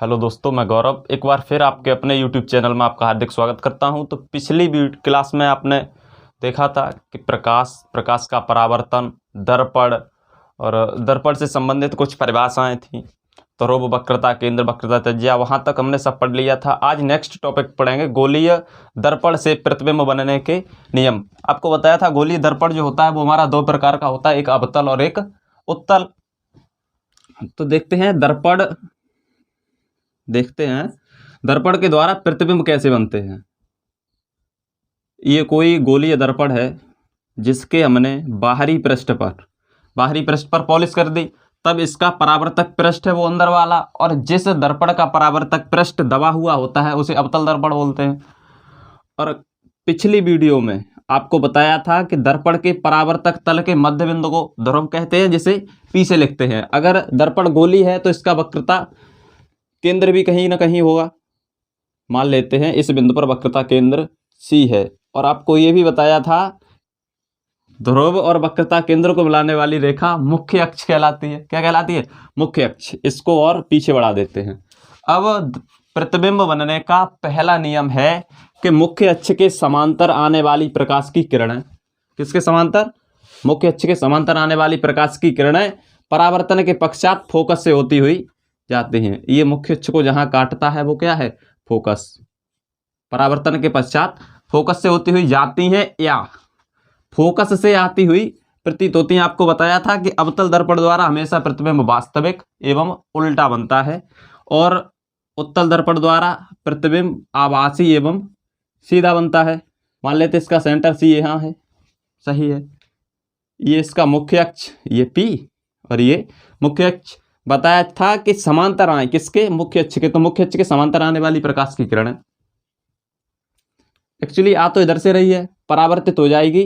Hello दोस्तों, मैं गौरव एक बार फिर आपके अपने YouTube चैनल में आपका हार्दिक स्वागत करता हूं। तो पिछली क्लास में आपने देखा था कि प्रकाश का परावर्तन, दर्पण और दर्पण से संबंधित कुछ परिभाषाएं थीं। तो ध्रुव, वक्रता, केंद्र, वक्रता, त्रिज्या, वहां तक हमने सब पढ़ लिया था। आज नेक्स्ट टॉपिक पढ़ेंगे गोलीय दर्पण से प्रतिबिंब बनने के नियम। आपको बताया था गोलीय दर्पण जो होता है वो हमारा दो प्रकार का होता है, एक अवतल और एक उत्तल। तो देखते हैं दर्पण के द्वारा प्रतिबिंब कैसे बनते हैं। ये कोई गोलीय दर्पण है जिसके हमने बाहरी पृष्ठ पर पॉलिश कर दी, तब इसका परावर्तक पृष्ठ है वो अंदर वाला, और जिस दर्पण का परावर्तक पृष्ठ दबा हुआ होता है उसे अवतल दर्पण बोलते हैं। और पिछली वीडियो में आपको बताया था कि दर्पण के परावर्तक तल के मध्य बिंदु को ध्रुव कहते हैं, जिसे पी से लिखते हैं। अगर दर्पण गोली है तो इसका वक्रता केंद्र भी कहीं ना कहीं होगा। मान लेते हैं इस बिंदु पर वक्रता केंद्र सी है, और आपको ये भी बताया था ध्रुव और वक्रता केंद्र को मिलाने वाली रेखा मुख्य अक्ष कहलाती है। क्या कहलाती है? मुख्य अक्ष। इसको और पीछे बढ़ा देते हैं। अब प्रतिबिंब बनने का पहला नियम है कि मुख्य अक्ष के समांतर आने वाली प्रकाश की किरणें, किसके समांतर? मुख्य अक्ष के समांतर आने वाली प्रकाश की किरणें परावर्तन के पश्चात फोकस से होती हुई जाती हैं। ये मुख्य अक्ष को जहां काटता है वो क्या है? फोकस। परावर्तन के पश्चात फोकस से होती हुई जाती हैं या फोकस से आती हुई प्रतीत होती हैं। आपको बताया था कि अवतल दर्पण द्वारा हमेशा प्रतिबिंब वास्तविक एवं उल्टा बनता है, और उत्तल दर्पण द्वारा प्रतिबिंब आभासी एवं सीधा बनता है। मान लेते इसका सेंटर सी यहाँ है, सही है। ये इसका मुख्य अक्ष, ये पी, और ये मुख्य अक्ष। बताया था कि समांतर आए किसके? मुख्य अक्ष के। तो मुख्य अक्ष के समांतर आने वाली प्रकाश की किरण एक्चुअली आ तो इधर से रही है, परावर्तित हो जाएगी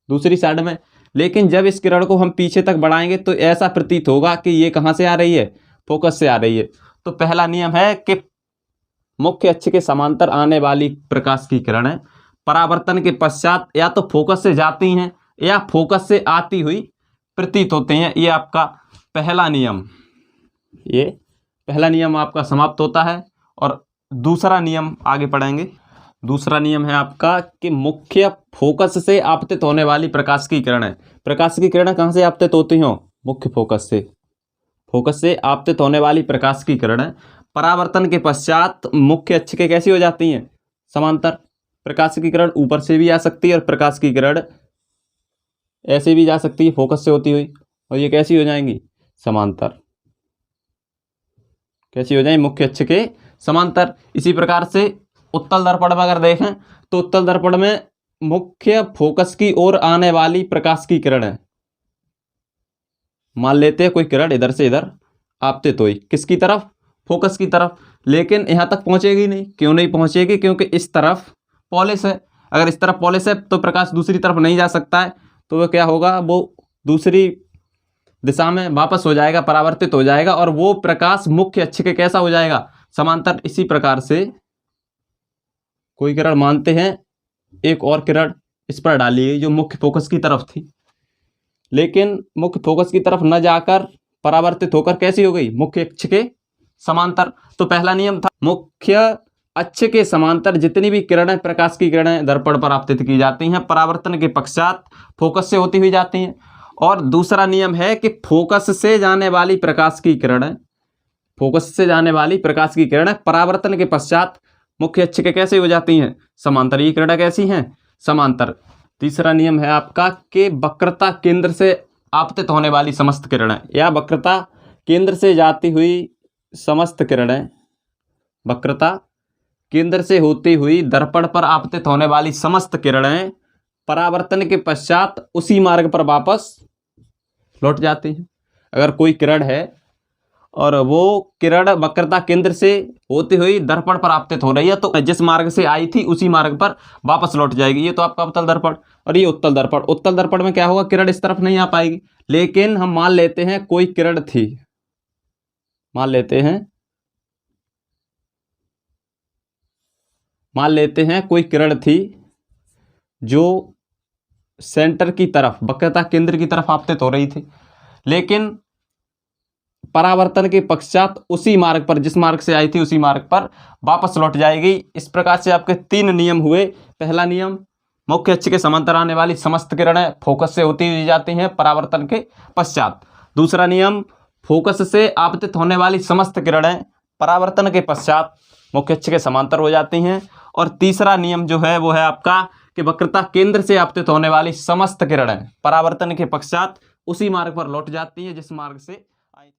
दूसरी साइड में, लेकिन जब इस किरण को हम पीछे तक बढ़ाएंगे तो ऐसा प्रतीत होगा कि ये कहां से आ रही है? फोकस से आ रही है। तो पहला नियम है कि मुख्य अक्ष के समांतर आने वाली प्रकाश की किरणें परावर्तन के पश्चात या तो फोकस से जाती हैं या फोकस से आती हुई प्रतीत होते हैं। ये आपका पहला नियम, ये पहला नियम आपका समाप्त होता है। और दूसरा नियम आगे पढ़ेंगे। दूसरा नियम है आपका कि मुख्य फोकस से आपतित होने वाली प्रकाश की किरणें कहां से आपतित होती हो? मुख्य फोकस से। फोकस से आपतित होने वाली प्रकाश की किरणें परावर्तन के पश्चात मुख्य अक्ष के कैसी हो जाती हैं? समांतर। प्रकाश की किरण ऊपर से भी आ सकती है और प्रकाश की किरण ऐसे भी जा सकती है फोकस से होती हुई, और ये कैसी हो जाएंगी? समांतर। कैसी हो जाएंगी? मुख्य अक्ष के समांतर। इसी प्रकार से उत्तल दर्पण में अगर देखें तो उत्तल दर्पण में मुख्य फोकस की ओर आने वाली प्रकाश की किरणें, मान लेते हैं कोई किरण इधर से इधर आपतित हुई, किसकी तरफ? फोकस की तरफ। लेकिन यहां तक पहुंचेगी नहीं। क्यों नहीं पहुंचेगी? क्योंकि इस तरफ पॉलिश है। अगर इस तरफ पॉलिश है तो प्रकाश दूसरी तरफ नहीं जा सकता है, तो वह क्या होगा? वो दूसरी दिशा में वापस हो जाएगा, परावर्तित हो जाएगा, और वो प्रकाश मुख्य अक्ष के कैसा हो जाएगा? समांतर। इसी प्रकार से कोई किरण मानते हैं एक और किरण इस पर डाली गई जो मुख्य फोकस की तरफ थी, लेकिन मुख्य फोकस की तरफ न जाकर परावर्तित होकर कैसी हो गई? मुख्य अक्ष के समांतर। तो पहला नियम था मुख्य अक्ष के समांतर जितनी भी किरणें, प्रकाश की किरणें दर्पण पर आपतित की जाती हैं परावर्तन के पश्चात फोकस से होती हुई जाती हैं। और दूसरा नियम है कि फोकस से जाने वाली प्रकाश की किरणें परावर्तन के पश्चात मुख्य अक्ष के कैसे हो जाती हैं? समांतर। ये किरणें कैसी हैं? समांतर। तीसरा नियम है आपका कि वक्रता केंद्र से आपतित होने वाली समस्त किरणें, या वक्रता केंद्र से जाती हुई समस्त किरणें, वक्रता केंद्र से होती हुई दर्पण पर आपतित होने वाली समस्त किरणें परावर्तन के पश्चात उसी मार्ग पर वापस लौट जाती हैं। अगर कोई किरण है और वो किरण वक्रता केंद्र से होती हुई दर्पण पर आपतित हो रही है, तो जिस मार्ग से आई थी उसी मार्ग पर वापस लौट जाएगी। ये तो आपका अवतल दर्पण। और ये उत्तल दर्पण। उत्तल दर्पण में क्या होगा? किरण इस तरफ नहीं आ पाएगी। लेकिन हम मान लेते हैं कोई किरण थी, मान लेते हैं कोई किरण थी जो सेंटर की तरफ, वक्रता केंद्र की तरफ आपतित हो रही थी, लेकिन परावर्तन के पश्चात उसी मार्ग पर, जिस मार्ग से आई थी उसी मार्ग पर वापस लौट जाएगी। इस प्रकार से आपके 3 नियम हुए। पहला नियम, मुख्य अक्ष के समांतर आने वाली समस्त किरणें फोकस से होती हुई जाती हैं परावर्तन के पश्चात। दूसरा नियम, फोकस से आपतित होने वाली समस्त किरणें परावर्तन के पश्चात मुख्य अक्ष के समांतर हो जाती हैं। और तीसरा नियम जो है वो है आपका कि वक्रता केंद्र से आपतित होने वाली समस्त किरणें परावर्तन के पश्चात उसी मार्ग पर लौट जाती हैं जिस मार्ग से